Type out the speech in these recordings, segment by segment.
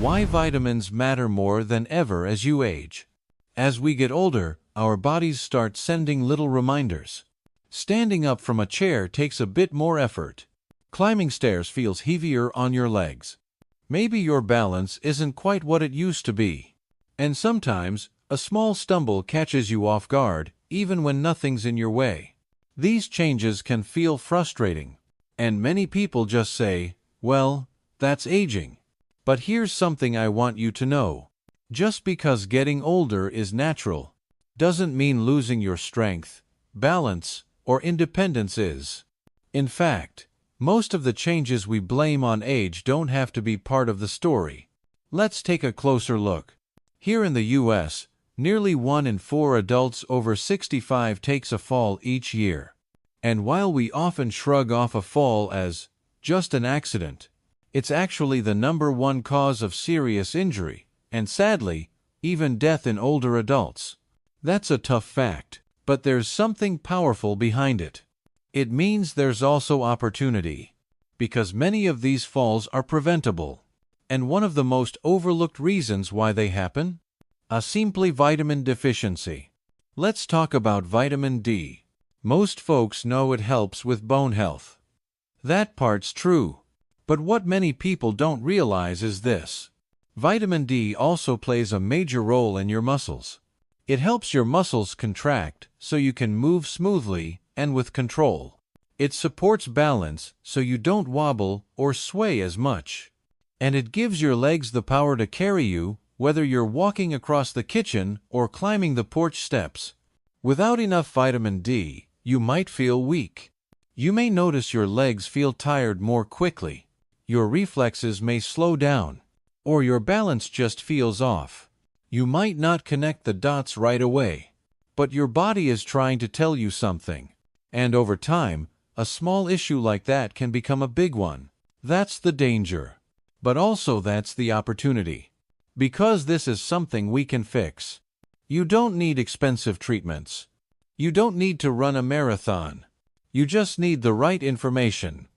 Why vitamins matter more than ever as you age. As we get older, our bodies start sending little reminders. Standing up from a chair takes a bit more effort. Climbing stairs feels heavier on your legs. Maybe your balance isn't quite what it used to be. And sometimes, a small stumble catches you off guard, even when nothing's in your way. These changes can feel frustrating. And many people just say, well, that's aging. But here's something I want you to know. Just because getting older is natural, doesn't mean losing your strength, balance, or independence is. In fact, most of the changes we blame on age don't have to be part of the story. Let's take a closer look. Here in the US, nearly 1 in 4 adults over 65 takes a fall each year. And while we often shrug off a fall as just an accident, it's actually the #1 cause of serious injury, and sadly, even death in older adults. That's a tough fact, but there's something powerful behind it. It means there's also opportunity, because many of these falls are preventable. And one of the most overlooked reasons why they happen? A simple vitamin deficiency. Let's talk about vitamin D. Most folks know it helps with bone health. That part's true. But what many people don't realize is this. Vitamin D also plays a major role in your muscles. It helps your muscles contract so you can move smoothly and with control. It supports balance so you don't wobble or sway as much. And it gives your legs the power to carry you, whether you're walking across the kitchen or climbing the porch steps. Without enough vitamin D, you might feel weak. You may notice your legs feel tired more quickly. Your reflexes may slow down, or your balance just feels off. You might not connect the dots right away, but your body is trying to tell you something. And over time, a small issue like that can become a big one. That's the danger. But also that's the opportunity. Because this is something we can fix. You don't need expensive treatments. You don't need to run a marathon. You just need the right information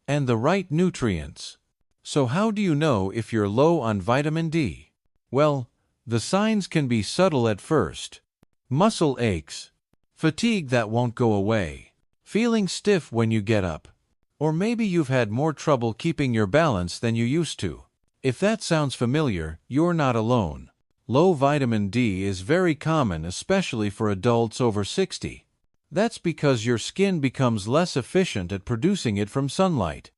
and the right nutrients. So how do you know if you're low on vitamin D? Well, the signs can be subtle at first. Muscle aches, fatigue that won't go away, feeling stiff when you get up, or maybe you've had more trouble keeping your balance than you used to. If that sounds familiar, you're not alone. Low vitamin D is very common, especially for adults over 60. That's because your skin becomes less efficient at producing it from sunlight.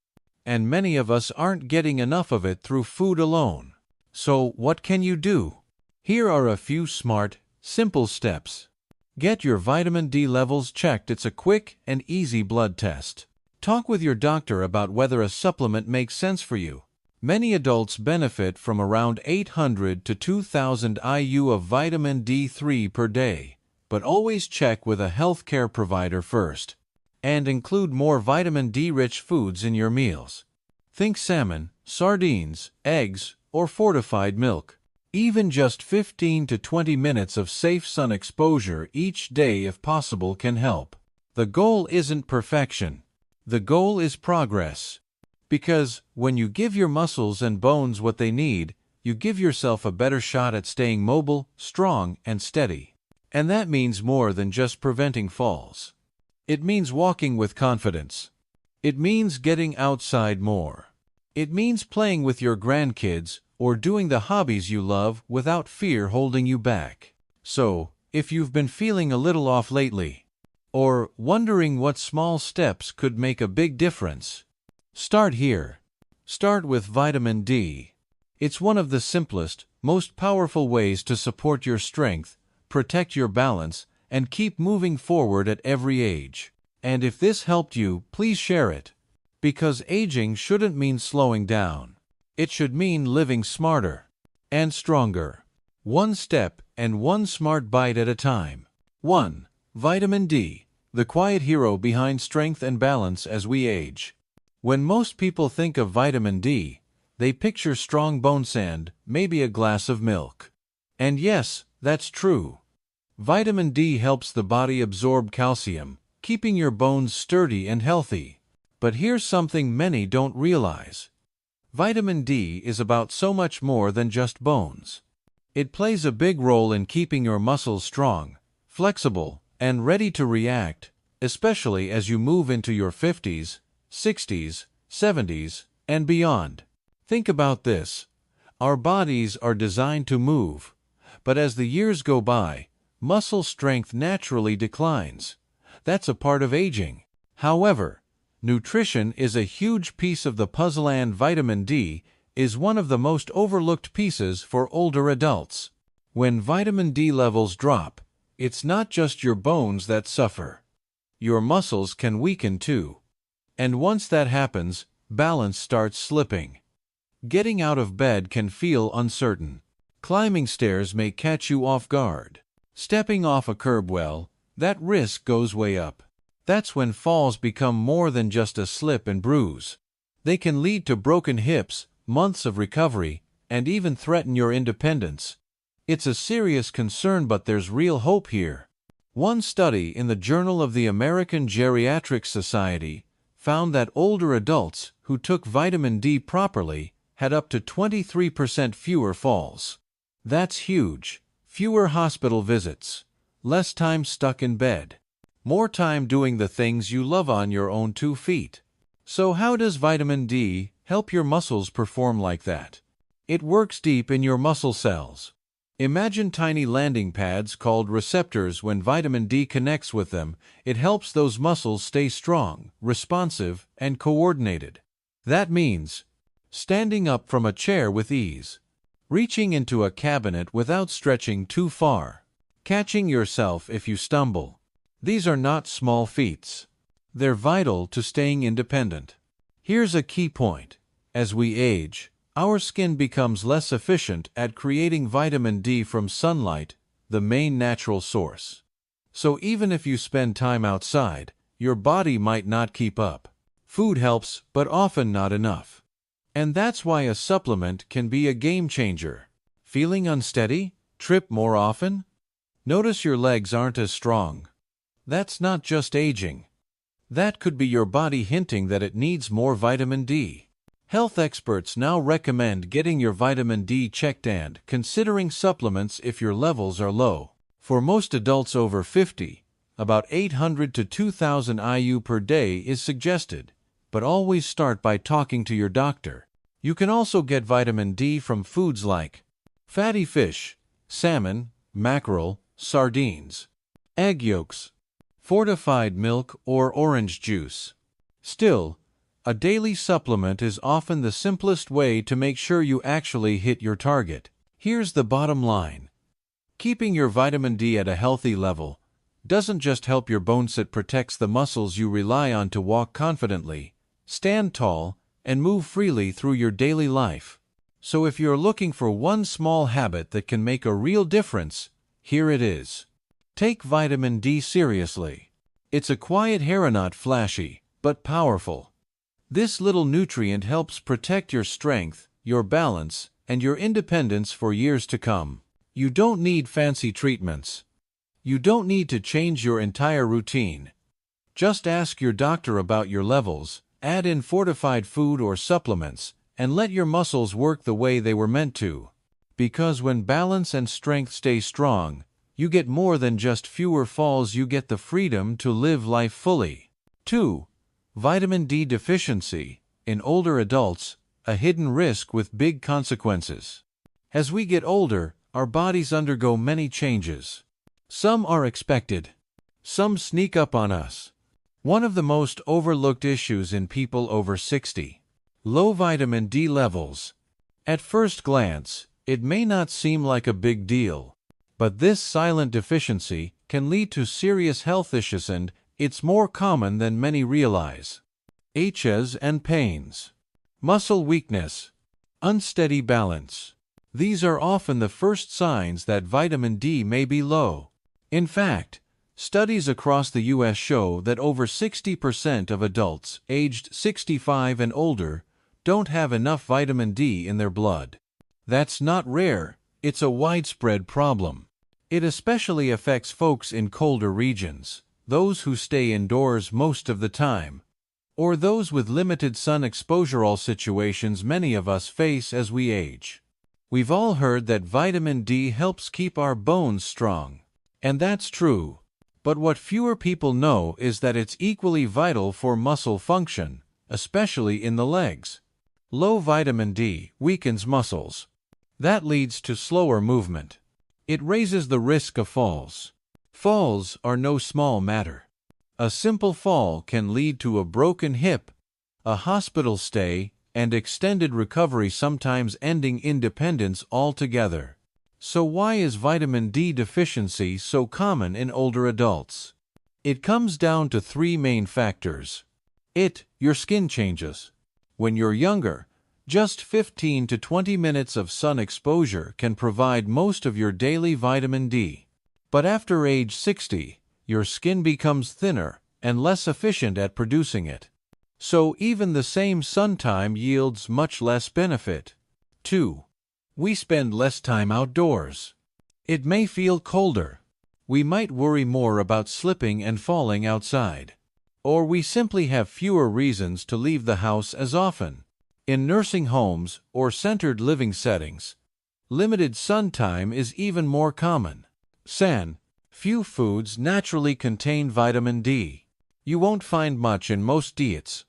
And many of us aren't getting enough of it through food alone. So, what can you do? Here are a few smart, simple steps. Get your vitamin D levels checked. It's a quick and easy blood test. Talk with your doctor about whether a supplement makes sense for you. Many adults benefit from around 800 to 2,000 IU of vitamin D3 per day. But always check with a healthcare provider first. And include more vitamin D-rich foods in your meals. Think salmon, sardines, eggs, or fortified milk. Even just 15 to 20 minutes of safe sun exposure each day if possible can help. The goal isn't perfection. The goal is progress. Because when you give your muscles and bones what they need, you give yourself a better shot at staying mobile, strong, and steady. And that means more than just preventing falls. It means walking with confidence. It means getting outside more. It means playing with your grandkids or doing the hobbies you love without fear holding you back. So, if you've been feeling a little off lately, or wondering what small steps could make a big difference, start here. Start with vitamin D. It's one of the simplest, most powerful ways to support your strength, protect your balance, and keep moving forward at every age. And if this helped you, please share it. Because aging shouldn't mean slowing down. It should mean living smarter and stronger. One step and one smart bite at a time. 1. Vitamin D, the quiet hero behind strength and balance as we age. When most people think of vitamin D, they picture strong bone sand, maybe a glass of milk. And yes, that's true. Vitamin D helps the body absorb calcium, keeping your bones sturdy and healthy. But here's something many don't realize. Vitamin D is about so much more than just bones. It plays a big role in keeping your muscles strong, flexible, and ready to react, especially as you move into your 50s, 60s, 70s, and beyond. Think about this. Our bodies are designed to move, but as the years go by, muscle strength naturally declines. That's a part of aging. However, nutrition is a huge piece of the puzzle, and vitamin D is one of the most overlooked pieces for older adults. When vitamin D levels drop, it's not just your bones that suffer. Your muscles can weaken too. And once that happens, balance starts slipping. Getting out of bed can feel uncertain. Climbing stairs may catch you off guard. Stepping off a curb, well, that risk goes way up. That's when falls become more than just a slip and bruise. They can lead to broken hips, months of recovery, and even threaten your independence. It's a serious concern, but there's real hope here. One study in the Journal of the American Geriatric Society found that older adults who took vitamin D properly had up to 23% fewer falls. That's huge. Fewer hospital visits, less time stuck in bed, more time doing the things you love on your own 2 feet. So how does vitamin D help your muscles perform like that? It works deep in your muscle cells. Imagine tiny landing pads called receptors. When vitamin D connects with them, it helps those muscles stay strong, responsive, and coordinated. That means standing up from a chair with ease, reaching into a cabinet without stretching too far, catching yourself if you stumble. These are not small feats. They're vital to staying independent. Here's a key point. As we age, our skin becomes less efficient at creating vitamin D from sunlight, the main natural source. So even if you spend time outside, your body might not keep up. Food helps, but often not enough. And that's why a supplement can be a game changer. Feeling unsteady? Trip more often? Notice your legs aren't as strong. That's not just aging. That could be your body hinting that it needs more vitamin D. Health experts now recommend getting your vitamin D checked and considering supplements if your levels are low. For most adults over 50, about 800 to 2,000 IU per day is suggested, but always start by talking to your doctor. You can also get vitamin D from foods like fatty fish, salmon, mackerel, sardines, egg yolks, fortified milk, or orange juice. Still, a daily supplement is often the simplest way to make sure you actually hit your target. Here's the bottom line. Keeping your vitamin D at a healthy level doesn't just help your bones, it protects the muscles you rely on to walk confidently, stand tall, and move freely through your daily life. So if you're looking for one small habit that can make a real difference, here it is. Take vitamin D seriously. It's a quiet hero, not flashy, but powerful. This little nutrient helps protect your strength, your balance, and your independence for years to come. You don't need fancy treatments. You don't need to change your entire routine. Just ask your doctor about your levels, add in fortified food or supplements, and let your muscles work the way they were meant to. Because when balance and strength stay strong, you get more than just fewer falls, you get the freedom to live life fully. 2. Vitamin D deficiency. In older adults, a hidden risk with big consequences. As we get older, our bodies undergo many changes. Some are expected. Some sneak up on us. One of the most overlooked issues in people over 60. Low vitamin D levels. At first glance, it may not seem like a big deal. But this silent deficiency can lead to serious health issues, and it's more common than many realize. Aches and pains, muscle weakness, unsteady balance. These are often the first signs that vitamin D may be low. In fact, studies across the U.S. show that over 60% of adults aged 65 and older don't have enough vitamin D in their blood. That's not rare, it's a widespread problem. It especially affects folks in colder regions, those who stay indoors most of the time, or those with limited sun exposure, all situations many of us face as we age. We've all heard that vitamin D helps keep our bones strong. And that's true. But what fewer people know is that it's equally vital for muscle function, especially in the legs. Low vitamin D weakens muscles. That leads to slower movement. It raises the risk of falls. Falls are no small matter. A simple fall can lead to a broken hip, a hospital stay, and extended recovery, sometimes ending independence altogether. So why is vitamin D deficiency so common in older adults? It comes down to three main factors. Your skin changes. When you're younger, just 15 to 20 minutes of sun exposure can provide most of your daily vitamin D. But after age 60, your skin becomes thinner and less efficient at producing it. So even the same sun time yields much less benefit. 2. We spend less time outdoors. It may feel colder. We might worry more about slipping and falling outside. Or we simply have fewer reasons to leave the house as often. In nursing homes or centered living settings, limited sun time is even more common. Few foods naturally contain vitamin D. You won't find much in most diets.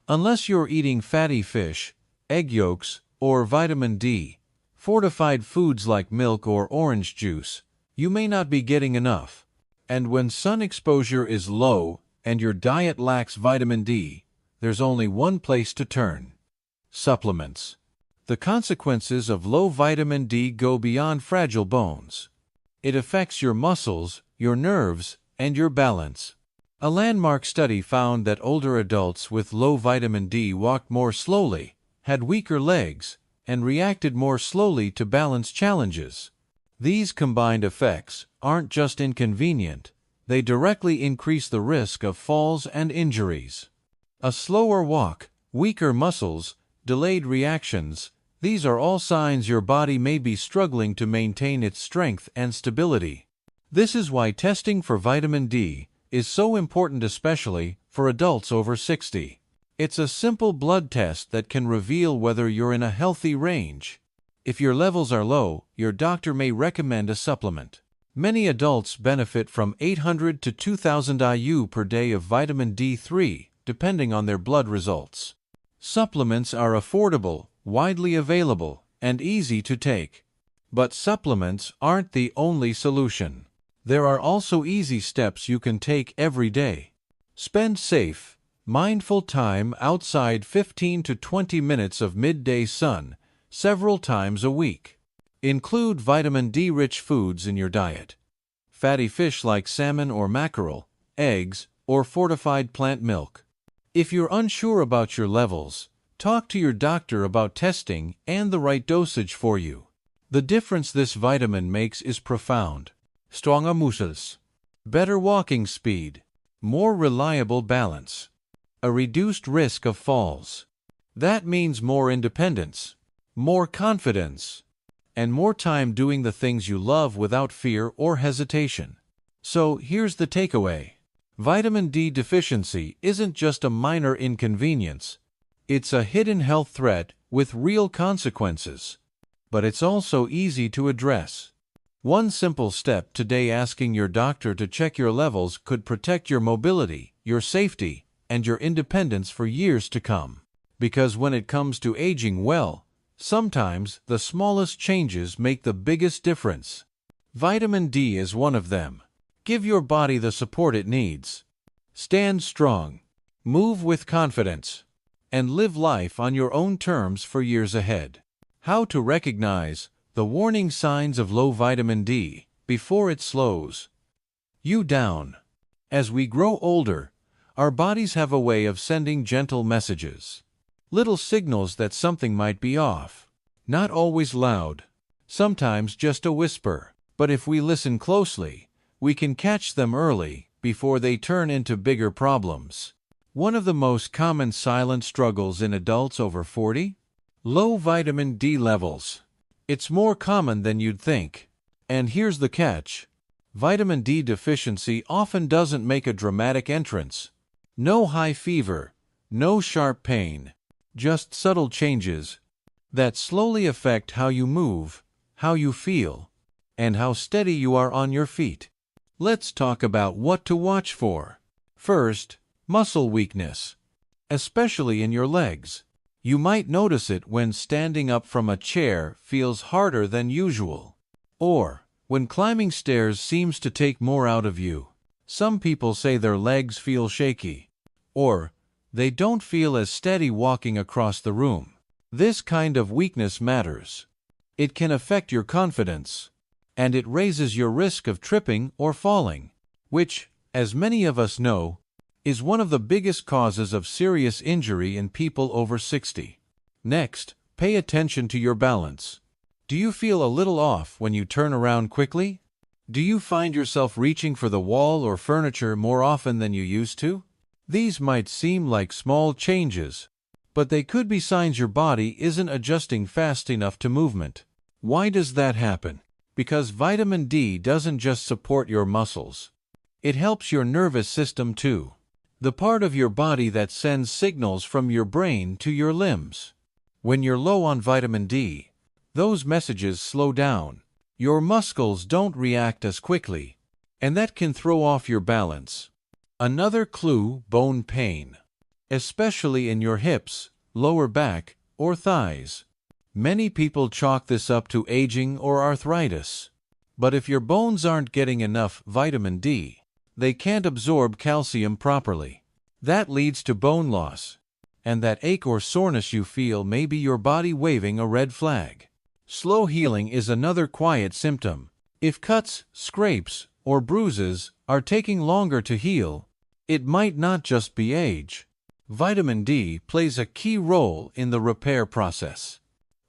Unless you're eating fatty fish, egg yolks, or vitamin D, fortified foods like milk or orange juice, you may not be getting enough. And when sun exposure is low and your diet lacks vitamin D, there's only one place to turn: supplements. The consequences of low vitamin D go beyond fragile bones. It affects your muscles, your nerves, and your balance. A landmark study found that older adults with low vitamin D walked more slowly, had weaker legs, and reacted more slowly to balance challenges. These combined effects aren't just inconvenient, they directly increase the risk of falls and injuries. A slower walk, weaker muscles, delayed reactions, these are all signs your body may be struggling to maintain its strength and stability. This is why testing for vitamin D is so important, especially for adults over 60. It's a simple blood test that can reveal whether you're in a healthy range. If your levels are low, your doctor may recommend a supplement. Many adults benefit from 800 to 2000 IU per day of vitamin D3, depending on their blood results. Supplements are affordable, widely available, and easy to take. But supplements aren't the only solution. There are also easy steps you can take every day. Spend safe, mindful time outside 15 to 20 minutes of midday sun several times a week. Include vitamin D-rich foods in your diet. Fatty fish like salmon or mackerel, eggs, or fortified plant milk. If you're unsure about your levels, talk to your doctor about testing and the right dosage for you. The difference this vitamin makes is profound. Stronger muscles, better walking speed, more reliable balance, a reduced risk of falls. That means more independence, more confidence, and more time doing the things you love without fear or hesitation. So here's the takeaway. Vitamin D deficiency isn't just a minor inconvenience. It's a hidden health threat with real consequences. But it's also easy to address. One simple step today: asking your doctor to check your levels could protect your mobility, your safety, and your independence for years to come. Because when it comes to aging well, sometimes the smallest changes make the biggest difference. Vitamin D is one of them. Give your body the support it needs. Stand strong, move with confidence, and live life on your own terms for years ahead. How to recognize the warning signs of low vitamin D before it slows you down. As we grow older, our bodies have a way of sending gentle messages. Little signals that something might be off. Not always loud, sometimes just a whisper. But if we listen closely, we can catch them early before they turn into bigger problems. One of the most common silent struggles in adults over 40? Low vitamin D levels. It's more common than you'd think. And here's the catch. Vitamin D deficiency often doesn't make a dramatic entrance. No high fever, No sharp pain, just subtle changes that slowly affect how you move, how you feel, and how steady you are on your feet. Let's talk about what to watch for. First, muscle weakness, especially in your legs. You might notice it when standing up from a chair feels harder than usual, or when climbing stairs seems to take more out of you. Some people say their legs feel shaky, or they don't feel as steady walking across the room. This kind of weakness matters. It can affect your confidence, and it raises your risk of tripping or falling, which, as many of us know, is one of the biggest causes of serious injury in people over 60. Next, pay attention to your balance. Do you feel a little off when you turn around quickly? Do you find yourself reaching for the wall or furniture more often than you used to? These might seem like small changes, but they could be signs your body isn't adjusting fast enough to movement. Why does that happen? Because vitamin D doesn't just support your muscles. It helps your nervous system too, the part of your body that sends signals from your brain to your limbs. When you're low on vitamin D, those messages slow down. Your muscles don't react as quickly, and that can throw off your balance. Another clue: bone pain, especially in your hips, lower back, or thighs. Many people chalk this up to aging or arthritis. But if your bones aren't getting enough vitamin D, they can't absorb calcium properly. That leads to bone loss, and that ache or soreness you feel may be your body waving a red flag. Slow healing is another quiet symptom. If cuts, scrapes, or bruises are taking longer to heal, it might not just be age. Vitamin D plays a key role in the repair process.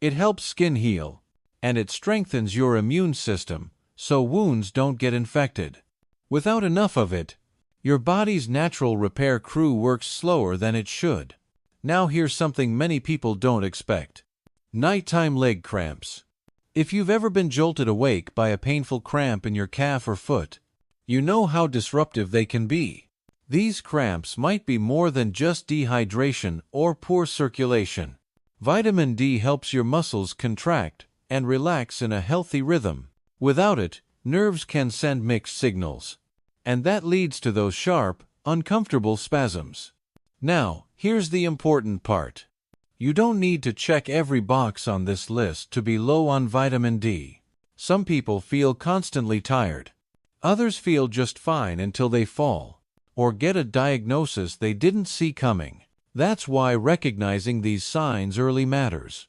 It helps skin heal, and it strengthens your immune system so wounds don't get infected. Without enough of it, your body's natural repair crew works slower than it should. Now here's something many people don't expect: nighttime leg cramps. If you've ever been jolted awake by a painful cramp in your calf or foot, you know how disruptive they can be. These cramps might be more than just dehydration or poor circulation. Vitamin D helps your muscles contract and relax in a healthy rhythm. Without it, nerves can send mixed signals, and that leads to those sharp, uncomfortable spasms. Now, here's the important part. You don't need to check every box on this list to be low on vitamin D. Some people feel constantly tired. Others feel just fine until they fall, or get a diagnosis they didn't see coming. That's why recognizing these signs early matters.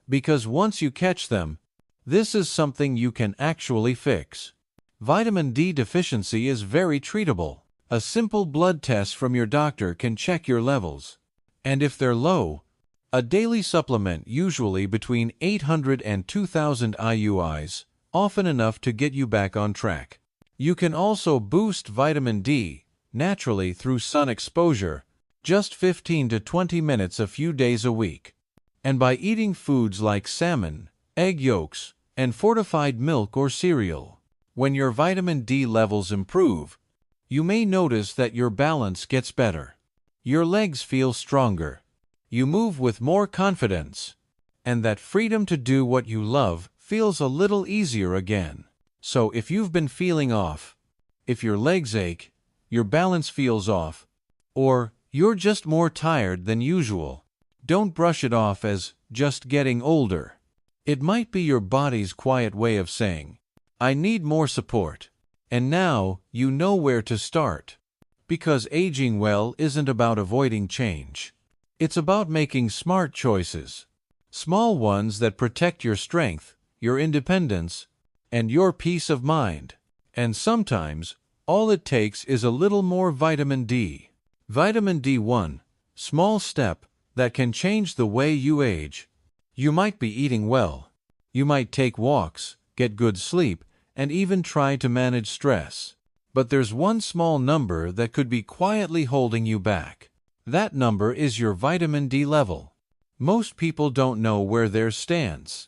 Because once you catch them, this is something you can actually fix. Vitamin D deficiency is very treatable. A simple blood test from your doctor can check your levels. And if they're low, a daily supplement, usually between 800 and 2000 IUIs, often enough to get you back on track. You can also boost vitamin D naturally through sun exposure, just 15 to 20 minutes a few days a week, and by eating foods like salmon, egg yolks, and fortified milk or cereal. When your vitamin D levels improve, you may notice that your balance gets better. Your legs feel stronger. You move with more confidence, and that freedom to do what you love feels a little easier again. So if you've been feeling off, if your legs ache, your balance feels off, or you're just more tired than usual, don't brush it off as just getting older. It might be your body's quiet way of saying, "I need more support." And now you know where to start. Because aging well isn't about avoiding change. It's about making smart choices. Small ones that protect your strength, your independence, and your peace of mind. And sometimes, all it takes is a little more vitamin D. Vitamin D1, small step that can change the way you age. You might be eating well. You might take walks, get good sleep, and even try to manage stress. But there's one small number that could be quietly holding you back. That number is your vitamin D level. Most people don't know where theirs stands.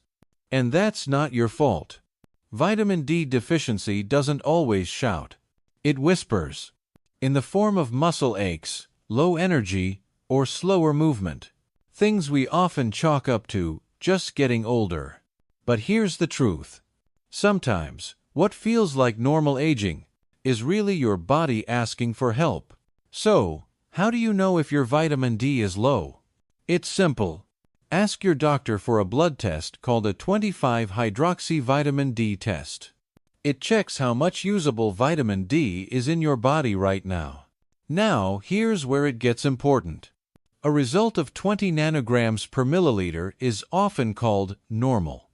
And that's not your fault. Vitamin D deficiency doesn't always shout. It whispers. In the form of muscle aches, low energy, or slower movement. Things we often chalk up to just getting older. But here's the truth. Sometimes, what feels like normal aging is really your body asking for help. So, how do you know if your vitamin D is low? It's simple. Ask your doctor for a blood test called a 25-hydroxy vitamin D test. It checks how much usable vitamin D is in your body right now. Now, here's where it gets important. A result of 20 nanograms per milliliter is often called normal.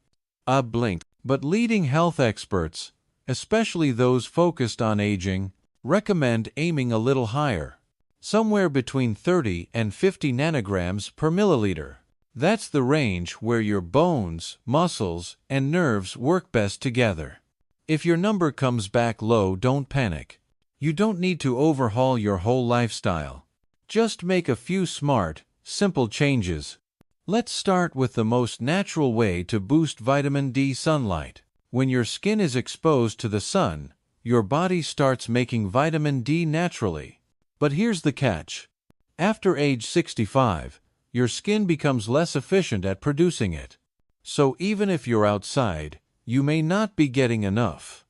A blink. But leading health experts, especially those focused on aging, recommend aiming a little higher, somewhere between 30 and 50 nanograms per milliliter. That's the range where your bones, muscles, and nerves work best together. If your number comes back low, don't panic. You don't need to overhaul your whole lifestyle. Just make a few smart, simple changes. Let's start with the most natural way to boost vitamin D: sunlight. When your skin is exposed to the sun, your body starts making vitamin D naturally. But here's the catch. After age 65, your skin becomes less efficient at producing it. So even if you're outside, you may not be getting enough.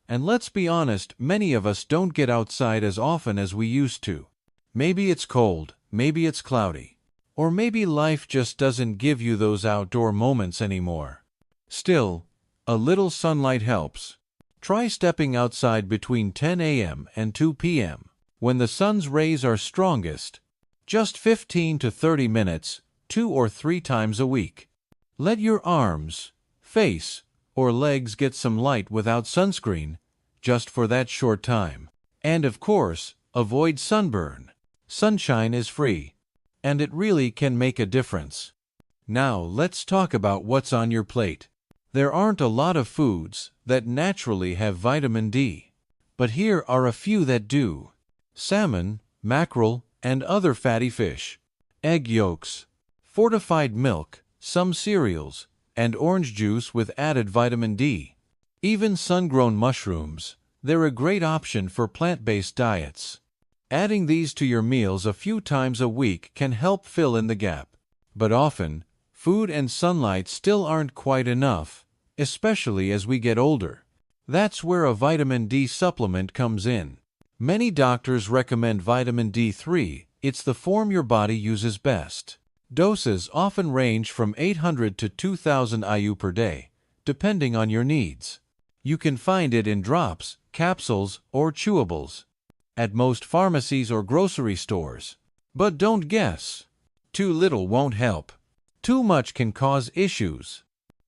And let's be honest, many of us don't get outside as often as we used to. Maybe it's cold, maybe it's cloudy. Or maybe life just doesn't give you those outdoor moments anymore. Still, a little sunlight helps. Try stepping outside between 10 a.m. and 2 p.m. when the sun's rays are strongest. Just 15 to 30 minutes, 2 or 3 times a week. Let your arms, face, or legs get some light without sunscreen, just for that short time. And of course, avoid sunburn. Sunshine is free, and it really can make a difference. Now let's talk about what's on your plate. There aren't a lot of foods that naturally have vitamin D, but here are a few that do. Salmon, mackerel, and other fatty fish, egg yolks, fortified milk, some cereals, and orange juice with added vitamin D. Even sun-grown mushrooms, they're a great option for plant-based diets. Adding these to your meals a few times a week can help fill in the gap. But often, food and sunlight still aren't quite enough, especially as we get older. That's where a vitamin D supplement comes in. Many doctors recommend vitamin D3. It's the form your body uses best. Doses often range from 800 to 2000 IU per day, depending on your needs. You can find it in drops, capsules, or chewables at most pharmacies or grocery stores. But don't guess. Too little won't help. Too much can cause issues.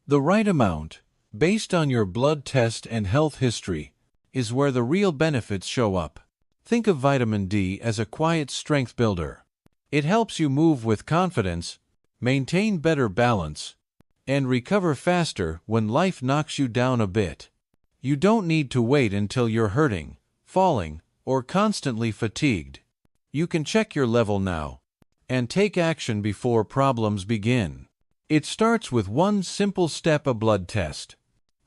The right amount, based on your blood test and health history, is where the real benefits show up. Think of vitamin D as a quiet strength builder. It helps you move with confidence, maintain better balance, and recover faster when life knocks you down a bit. You don't need to wait until you're hurting, falling, or constantly fatigued. You can check your level now and take action before problems begin. It starts with one simple step: a blood test.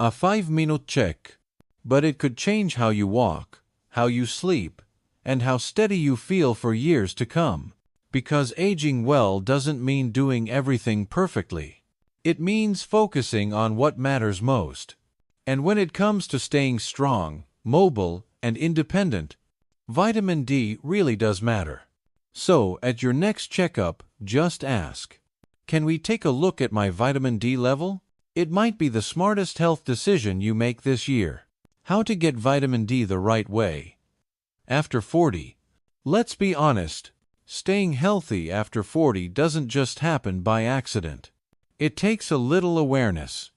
A 5-minute check. But it could change how you walk, how you sleep, and how steady you feel for years to come. Because aging well doesn't mean doing everything perfectly. It means focusing on what matters most. And when it comes to staying strong, mobile, and independent, vitamin D really does matter. So, at your next checkup, just ask, "Can we take a look at my vitamin D level?" It might be the smartest health decision you make this year. How to get vitamin D the right way. After 40. Let's be honest, staying healthy after 40 doesn't just happen by accident. It takes a little awareness,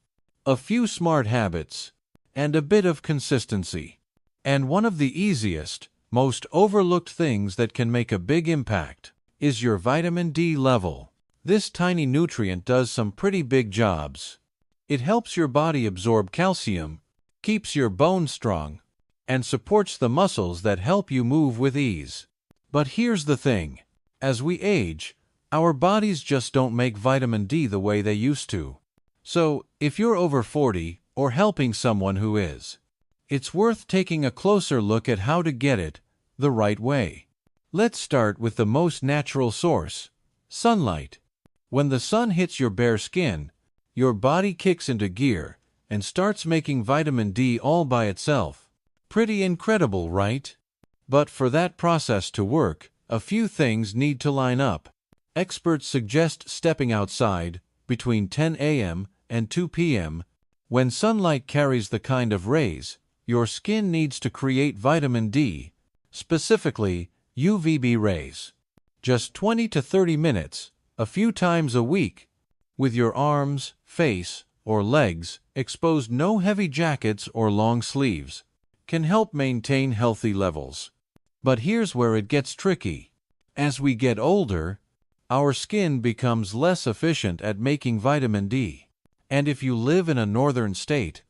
a few smart habits, and a bit of consistency. And one of the easiest, most overlooked things that can make a big impact is your vitamin D level. This tiny nutrient does some pretty big jobs. It helps your body absorb calcium, keeps your bones strong, and supports the muscles that help you move with ease. But here's the thing. As we age, our bodies just don't make vitamin D the way they used to. So, if you're over 40 or helping someone who is, it's worth taking a closer look at how to get it the right way. Let's start with the most natural source: sunlight. When the sun hits your bare skin, your body kicks into gear and starts making vitamin D all by itself. Pretty incredible, right? But for that process to work, a few things need to line up. Experts suggest stepping outside between 10 a.m. and 2 p.m. When sunlight carries the kind of rays your skin needs to create vitamin D, specifically UVB rays. Just 20 to 30 minutes, a few times a week, with your arms, face, or legs exposed, no heavy jackets or long sleeves, can help maintain healthy levels. But here's where it gets tricky. As we get older, our skin becomes less efficient at making vitamin D. And if you live in a northern state,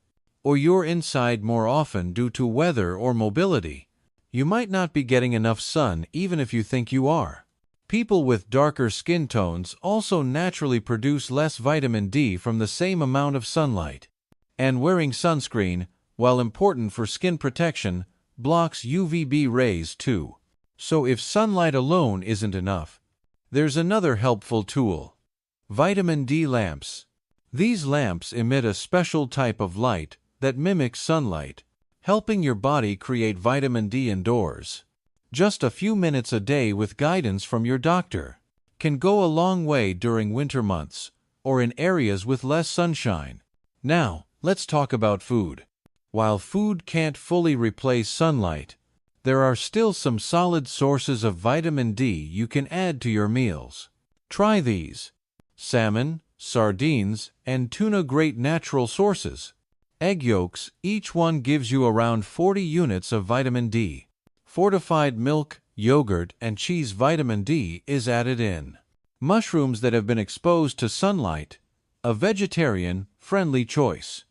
or you're inside more often due to weather or mobility, you might not be getting enough sun even if you think you are. People with darker skin tones also naturally produce less vitamin D from the same amount of sunlight. And wearing sunscreen, while important for skin protection, blocks UVB rays too. So if sunlight alone isn't enough, there's another helpful tool: vitamin D lamps. These lamps emit a special type of light that mimics sunlight, helping your body create vitamin D indoors. Just a few minutes a day with guidance from your doctor can go a long way during winter months or in areas with less sunshine. Now, let's talk about food. While food can't fully replace sunlight, there are still some solid sources of vitamin D you can add to your meals. Try these: salmon, sardines, and tuna, great natural sources. Egg yolks, each one gives you around 40 units of vitamin D. Fortified milk, yogurt, and cheese, vitamin D is added in. Mushrooms that have been exposed to sunlight, a vegetarian-friendly choice.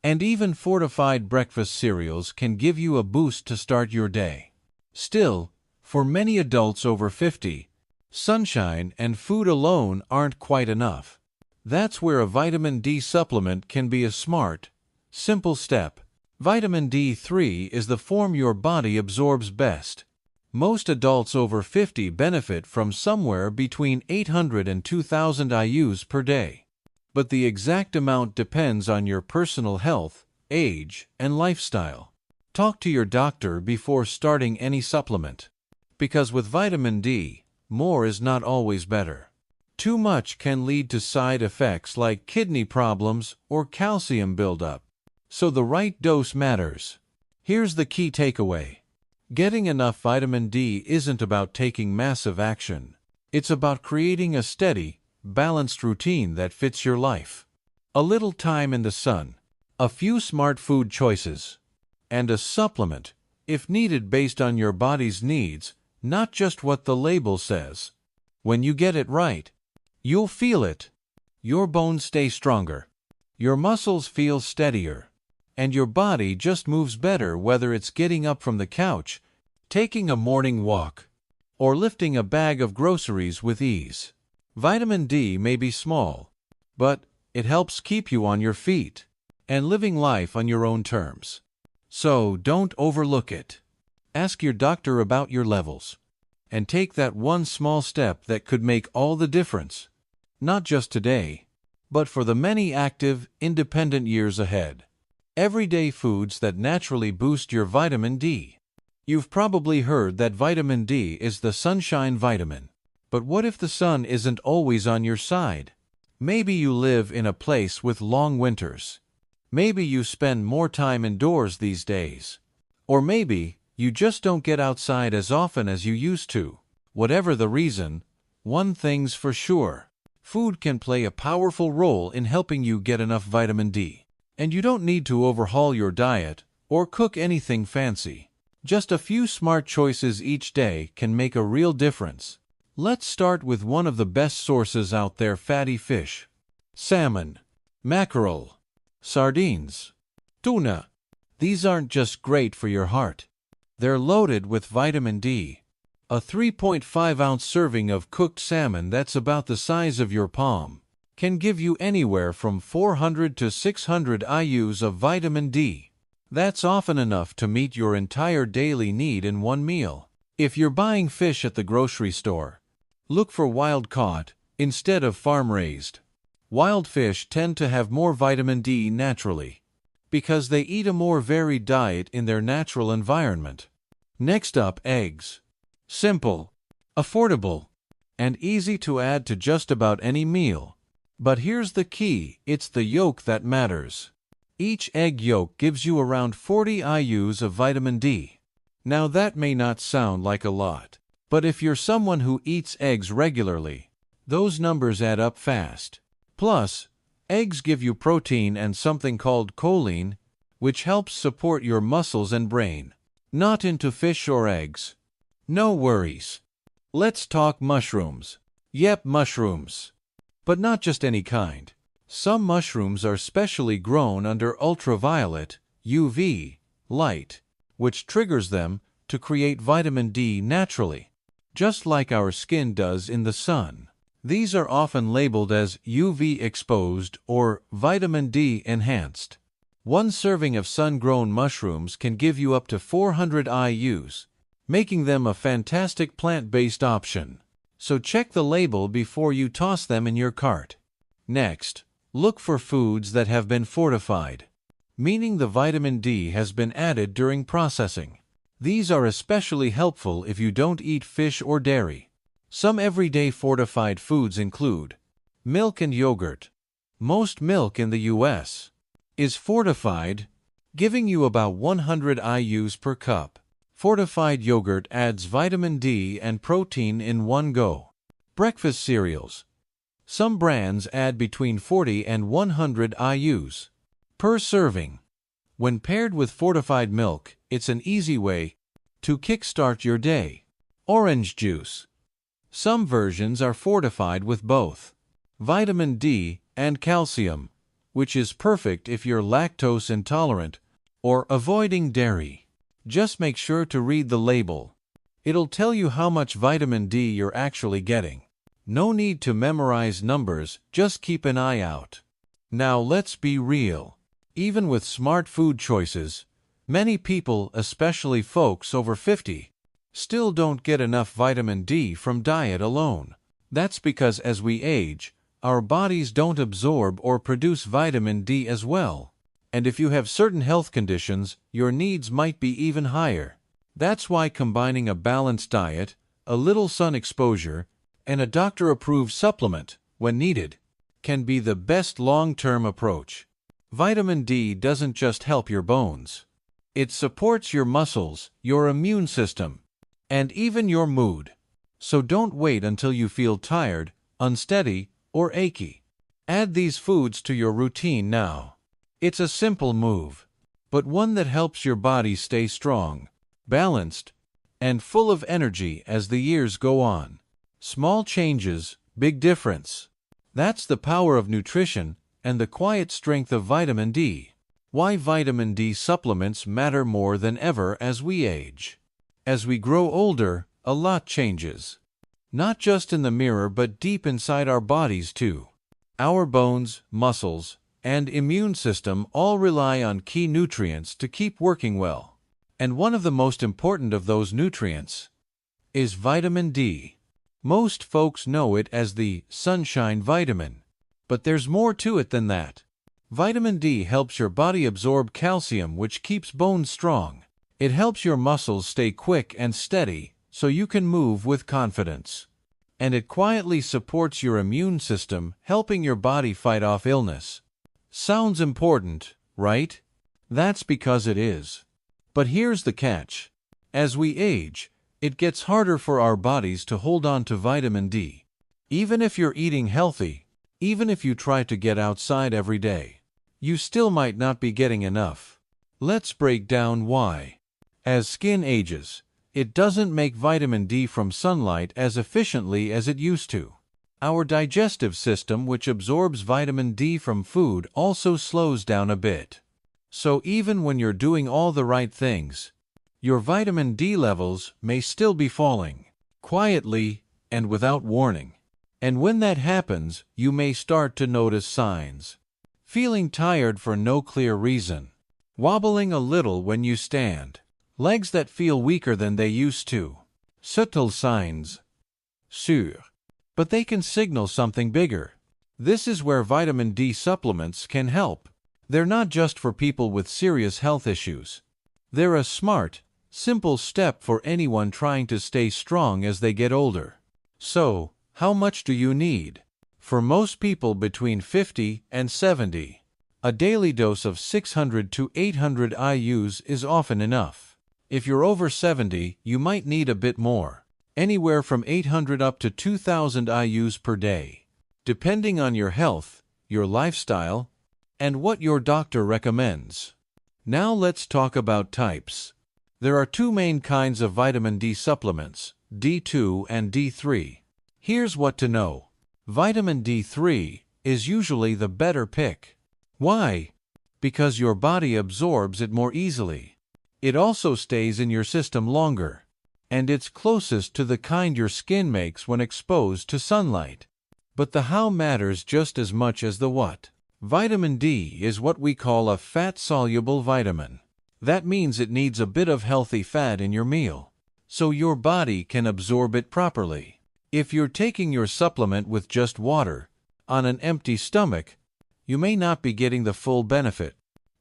And even fortified breakfast cereals can give you a boost to start your day. Still, for many adults over 50, sunshine and food alone aren't quite enough. That's where a vitamin D supplement can be a smart, simple step. Vitamin D3 is the form your body absorbs best. Most adults over 50 benefit from somewhere between 800 and 2,000 IUs per day. But the exact amount depends on your personal health, age, and lifestyle. Talk to your doctor before starting any supplement. Because with vitamin D, more is not always better. Too much can lead to side effects like kidney problems or calcium buildup. So the right dose matters. Here's the key takeaway: getting enough vitamin D isn't about taking massive action. It's about creating a steady, balanced routine that fits your life. A little time in the sun, a few smart food choices, and a supplement, if needed, based on your body's needs, not just what the label says. When you get it right, you'll feel it. Your bones stay stronger, your muscles feel steadier, and your body just moves better, whether it's getting up from the couch, taking a morning walk, or lifting a bag of groceries with ease. Vitamin D may be small, but it helps keep you on your feet and living life on your own terms. So don't overlook it. Ask your doctor about your levels, and take that one small step that could make all the difference, not just today, but for the many active, independent years ahead. Everyday foods that naturally boost your vitamin D. You've probably heard that vitamin D is the sunshine vitamin. But what if the sun isn't always on your side? Maybe you live in a place with long winters. Maybe you spend more time indoors these days. Or maybe you just don't get outside as often as you used to. Whatever the reason, one thing's for sure: food can play a powerful role in helping you get enough vitamin D. And you don't need to overhaul your diet or cook anything fancy. Just a few smart choices each day can make a real difference. Let's start with one of the best sources out there: fatty fish. Salmon, mackerel, sardines, tuna. These aren't just great for your heart. They're loaded with vitamin D. A 3.5-ounce serving of cooked salmon that's about the size of your palm can give you anywhere from 400 to 600 IUs of vitamin D. That's often enough to meet your entire daily need in one meal. If you're buying fish at the grocery store, look for wild-caught instead of farm-raised. Wild fish tend to have more vitamin D naturally, because they eat a more varied diet in their natural environment. Next up, eggs. Simple, affordable, and easy to add to just about any meal. But here's the key, it's the yolk that matters. Each egg yolk gives you around 40 IUs of vitamin D. Now that may not sound like a lot, but if you're someone who eats eggs regularly, those numbers add up fast. Plus, eggs give you protein and something called choline, which helps support your muscles and brain. Not into fish or eggs? No worries. Let's talk mushrooms. Yep, mushrooms. But not just any kind. Some mushrooms are specially grown under ultraviolet, UV, light, which triggers them to create vitamin D naturally, just like our skin does in the sun. These are often labeled as UV exposed or vitamin D enhanced. One serving of sun-grown mushrooms can give you up to 400 IUs, making them a fantastic plant-based option. So check the label before you toss them in your cart. Next, look for foods that have been fortified, meaning the vitamin D has been added during processing. These are especially helpful if you don't eat fish or dairy. Some everyday fortified foods include milk and yogurt. Most milk in the US is fortified, giving you about 100 IUs per cup. Fortified yogurt adds vitamin D and protein in one go. Breakfast cereals. Some brands add between 40 and 100 IUs per serving. When paired with fortified milk, it's an easy way to kickstart your day. Orange juice. Some versions are fortified with both vitamin D and calcium, which is perfect if you're lactose intolerant or avoiding dairy. Just make sure to read the label. It'll tell you how much vitamin D you're actually getting. No need to memorize numbers, just keep an eye out. Now let's be real. Even with smart food choices, many people, especially folks over 50, still don't get enough vitamin D from diet alone. That's because as we age, our bodies don't absorb or produce vitamin D as well. And if you have certain health conditions, your needs might be even higher. That's why combining a balanced diet, a little sun exposure, and a doctor-approved supplement, when needed, can be the best long-term approach. Vitamin D doesn't just help your bones. It supports your muscles, your immune system, and even your mood. So don't wait until you feel tired, unsteady, or achy. Add these foods to your routine now. It's a simple move, but one that helps your body stay strong, balanced, and full of energy as the years go on. Small changes, big difference. That's the power of nutrition and the quiet strength of vitamin D. Why vitamin D supplements matter more than ever as we age. As we grow older, a lot changes. Not just in the mirror but deep inside our bodies too. Our bones, muscles, and immune system all rely on key nutrients to keep working well. And one of the most important of those nutrients is vitamin D. Most folks know it as the sunshine vitamin, but there's more to it than that. Vitamin D helps your body absorb calcium, which keeps bones strong. It helps your muscles stay quick and steady so you can move with confidence. And it quietly supports your immune system, helping your body fight off illness. Sounds important, right? That's because it is. But here's the catch. As we age, it gets harder for our bodies to hold on to vitamin D. Even if you're eating healthy, even if you try to get outside every day, you still might not be getting enough. Let's break down why. As skin ages, it doesn't make vitamin D from sunlight as efficiently as it used to. Our digestive system, which absorbs vitamin D from food, also slows down a bit. So even when you're doing all the right things, your vitamin D levels may still be falling, quietly and without warning. And when that happens, you may start to notice signs. Feeling tired for no clear reason. Wobbling a little when you stand. Legs that feel weaker than they used to. Subtle signs. Sûr. But they can signal something bigger. This is where vitamin D supplements can help. They're not just for people with serious health issues. They're a smart, simple step for anyone trying to stay strong as they get older. So, how much do you need? For most people between 50 and 70, a daily dose of 600 to 800 IUs is often enough. If you're over 70, you might need a bit more, anywhere from 800 up to 2,000 IUs per day, depending on your health, your lifestyle, and what your doctor recommends. Now let's talk about types. There are two main kinds of vitamin D supplements, D2 and D3. Here's what to know. Vitamin D3 is usually the better pick. Why? Because your body absorbs it more easily. It also stays in your system longer, and it's closest to the kind your skin makes when exposed to sunlight. But the how matters just as much as the what. Vitamin D is what we call a fat-soluble vitamin. That means it needs a bit of healthy fat in your meal, so your body can absorb it properly. If you're taking your supplement with just water, on an empty stomach, you may not be getting the full benefit.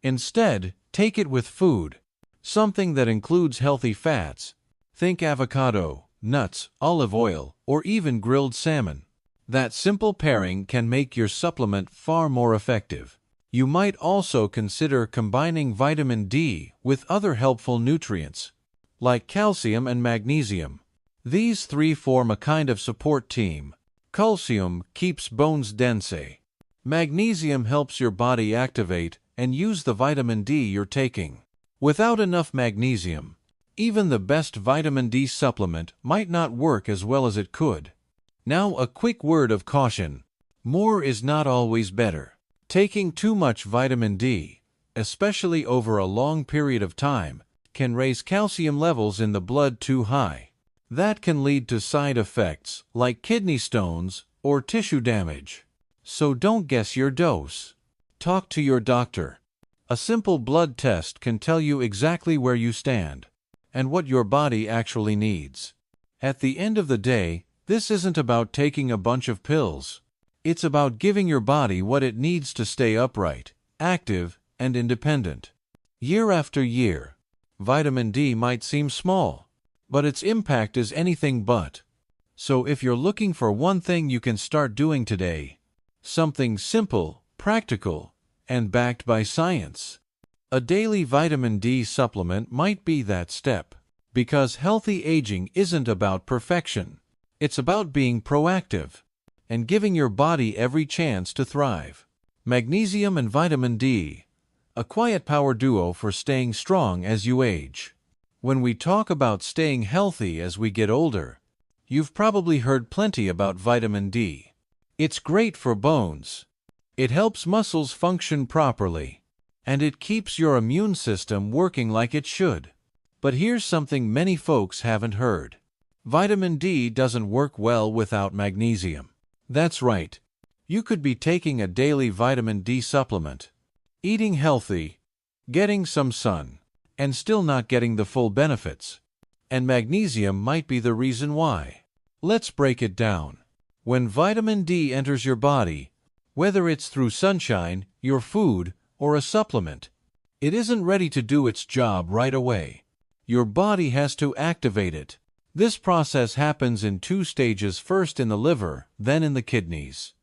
Instead, take it with food, something that includes healthy fats. Think avocado, nuts, olive oil, or even grilled salmon. That simple pairing can make your supplement far more effective. You might also consider combining vitamin D with other helpful nutrients, like calcium and magnesium. These three form a kind of support team. Calcium keeps bones dense. Magnesium helps your body activate and use the vitamin D you're taking. Without enough magnesium, even the best vitamin D supplement might not work as well as it could. Now, a quick word of caution. More is not always better. Taking too much vitamin D, especially over a long period of time, can raise calcium levels in the blood too high. That can lead to side effects like kidney stones or tissue damage. So don't guess your dose. Talk to your doctor. A simple blood test can tell you exactly where you stand and what your body actually needs. At the end of the day, this isn't about taking a bunch of pills. It's about giving your body what it needs to stay upright, active, and independent. Year after year, vitamin D might seem small, but its impact is anything but. So if you're looking for one thing you can start doing today, something simple, practical, and backed by science, a daily vitamin D supplement might be that step. Because healthy aging isn't about perfection. It's about being proactive and giving your body every chance to thrive. Magnesium and vitamin D, a quiet power duo for staying strong as you age. When we talk about staying healthy as we get older, you've probably heard plenty about vitamin D. It's great for bones. It helps muscles function properly, and it keeps your immune system working like it should. But here's something many folks haven't heard. Vitamin D doesn't work well without magnesium. That's right. You could be taking a daily vitamin D supplement, eating healthy, getting some sun, and still not getting the full benefits. And magnesium might be the reason why. Let's break it down. When vitamin D enters your body, whether it's through sunshine, your food, or a supplement, it isn't ready to do its job right away. Your body has to activate it. This process happens in two stages, first in the liver, then in the kidneys.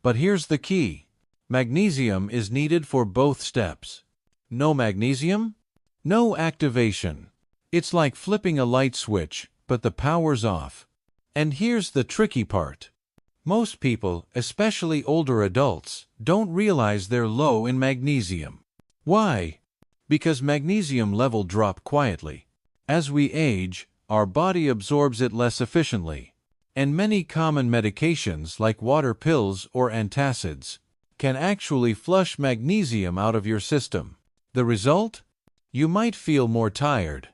But here's the key. Magnesium is needed for both steps. No magnesium? No activation. It's like flipping a light switch, but the power's off. And here's the tricky part. Most people, especially older adults, don't realize they're low in magnesium. Why? Because magnesium level drop quietly. As we age, our body absorbs it less efficiently, and many common medications like water pills or antacids can actually flush magnesium out of your system. The result? You might feel more tired.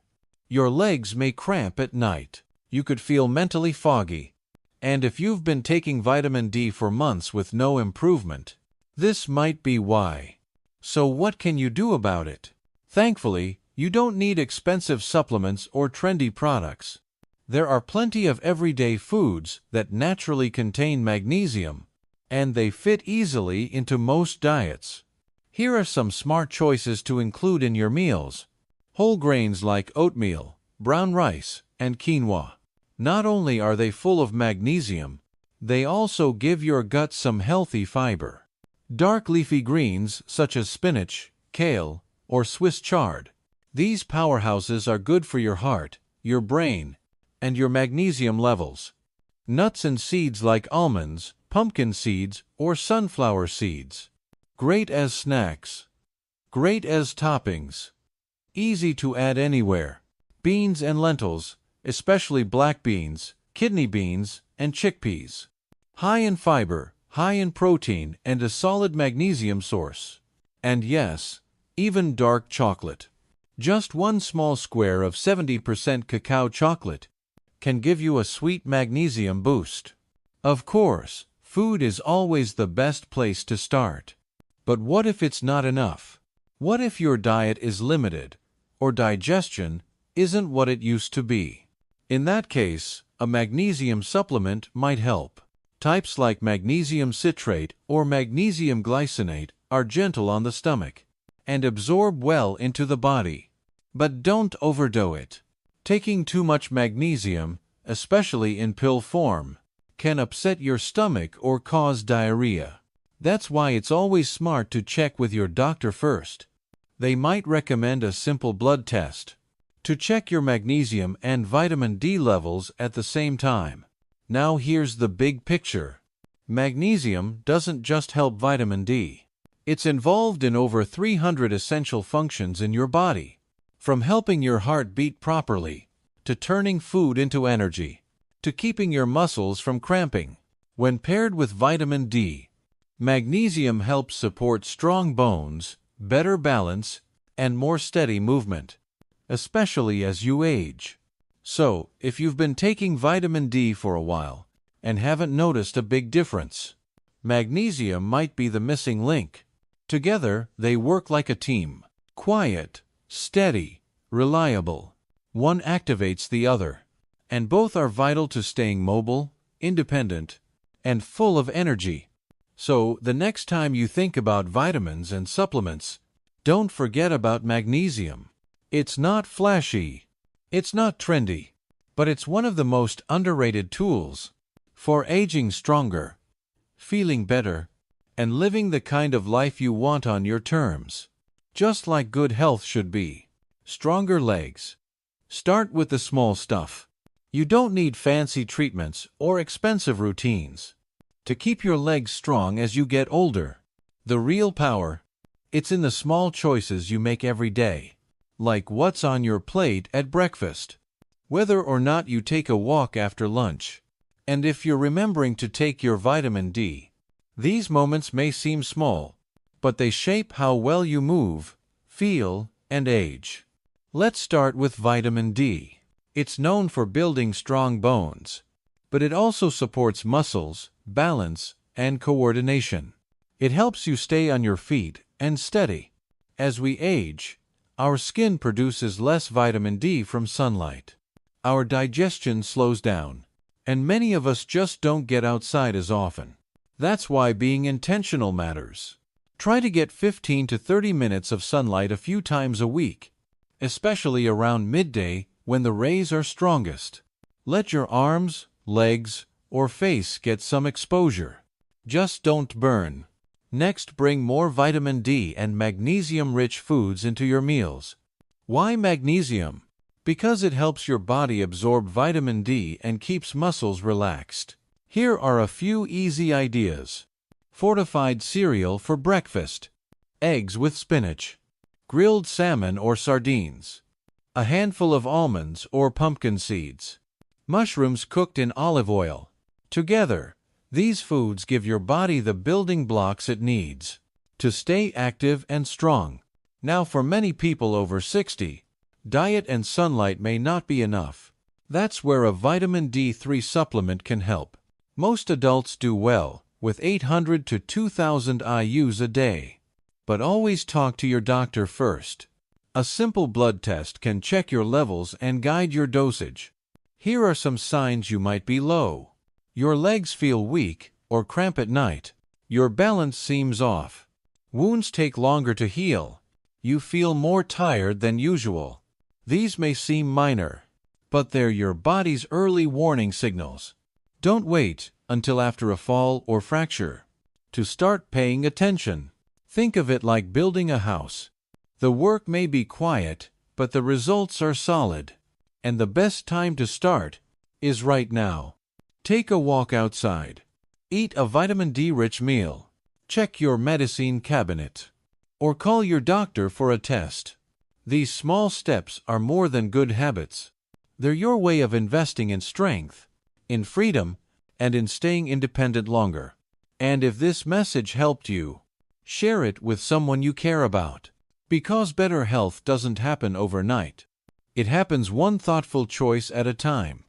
Your legs may cramp at night. You could feel mentally foggy. And if you've been taking vitamin D for months with no improvement, this might be why. So what can you do about it? Thankfully, you don't need expensive supplements or trendy products. There are plenty of everyday foods that naturally contain magnesium, and they fit easily into most diets. Here are some smart choices to include in your meals. Whole grains like oatmeal, brown rice, and quinoa. Not only are they full of magnesium, they also give your gut some healthy fiber. Dark leafy greens such as spinach, kale, or Swiss chard. These powerhouses are good for your heart, your brain, and your magnesium levels. Nuts and seeds like almonds, pumpkin seeds, or sunflower seeds. Great as snacks. Great as toppings. Easy to add anywhere. Beans and lentils, especially black beans, kidney beans, and chickpeas. High in fiber, high in protein, and a solid magnesium source. And yes, even dark chocolate. Just one small square of 70% cacao chocolate can give you a sweet magnesium boost. Of course, food is always the best place to start. But what if it's not enough? What if your diet is limited, or digestion isn't what it used to be? In that case, a magnesium supplement might help. Types like magnesium citrate or magnesium glycinate are gentle on the stomach and absorb well into the body. But don't overdo it. Taking too much magnesium, especially in pill form, can upset your stomach or cause diarrhea. That's why it's always smart to check with your doctor first. They might recommend a simple blood test to check your magnesium and vitamin D levels at the same time. Now here's the big picture. Magnesium doesn't just help vitamin D. It's involved in over 300 essential functions in your body, from helping your heart beat properly, to turning food into energy, to keeping your muscles from cramping. When paired with vitamin D, magnesium helps support strong bones, better balance, and more steady movement, especially as you age. So, if you've been taking vitamin D for a while and haven't noticed a big difference, magnesium might be the missing link. Together, they work like a team. Quiet, steady, reliable. One activates the other, and both are vital to staying mobile, independent, and full of energy. So, the next time you think about vitamins and supplements, don't forget about magnesium. It's not flashy, it's not trendy, but it's one of the most underrated tools for aging stronger, feeling better, and living the kind of life you want on your terms. Just like good health should be. Stronger legs. Start with the small stuff. You don't need fancy treatments or expensive routines to keep your legs strong as you get older. The real power, it's in the small choices you make every day, like what's on your plate at breakfast, whether or not you take a walk after lunch, and if you're remembering to take your vitamin D. These moments may seem small, but they shape how well you move, feel, and age. Let's start with vitamin D. It's known for building strong bones, but it also supports muscles, balance, and coordination. It helps you stay on your feet and steady. As we age, our skin produces less vitamin D from sunlight. Our digestion slows down, and many of us just don't get outside as often. That's why being intentional matters. Try to get 15 to 30 minutes of sunlight a few times a week, especially around midday when the rays are strongest. Let your arms, legs, or face get some exposure. Just don't burn. Next, bring more vitamin D and magnesium-rich foods into your meals. Why magnesium? Because it helps your body absorb vitamin D and keeps muscles relaxed. Here are a few easy ideas. Fortified cereal for breakfast. Eggs with spinach. Grilled salmon or sardines. A handful of almonds or pumpkin seeds. Mushrooms cooked in olive oil. Together, these foods give your body the building blocks it needs to stay active and strong. Now, for many people over 60, diet and sunlight may not be enough. That's where a vitamin D3 supplement can help. Most adults do well with 800 to 2,000 IUs a day. But always talk to your doctor first. A simple blood test can check your levels and guide your dosage. Here are some signs you might be low. Your legs feel weak or cramp at night. Your balance seems off. Wounds take longer to heal. You feel more tired than usual. These may seem minor, but they're your body's early warning signals. Don't wait until after a fall or fracture to start paying attention. Think of it like building a house. The work may be quiet, but the results are solid. And the best time to start is right now. Take a walk outside. Eat a vitamin D-rich meal. Check your medicine cabinet. Or call your doctor for a test. These small steps are more than good habits. They're your way of investing in strength, in freedom, and in staying independent longer. And if this message helped you, share it with someone you care about. Because better health doesn't happen overnight. It happens one thoughtful choice at a time.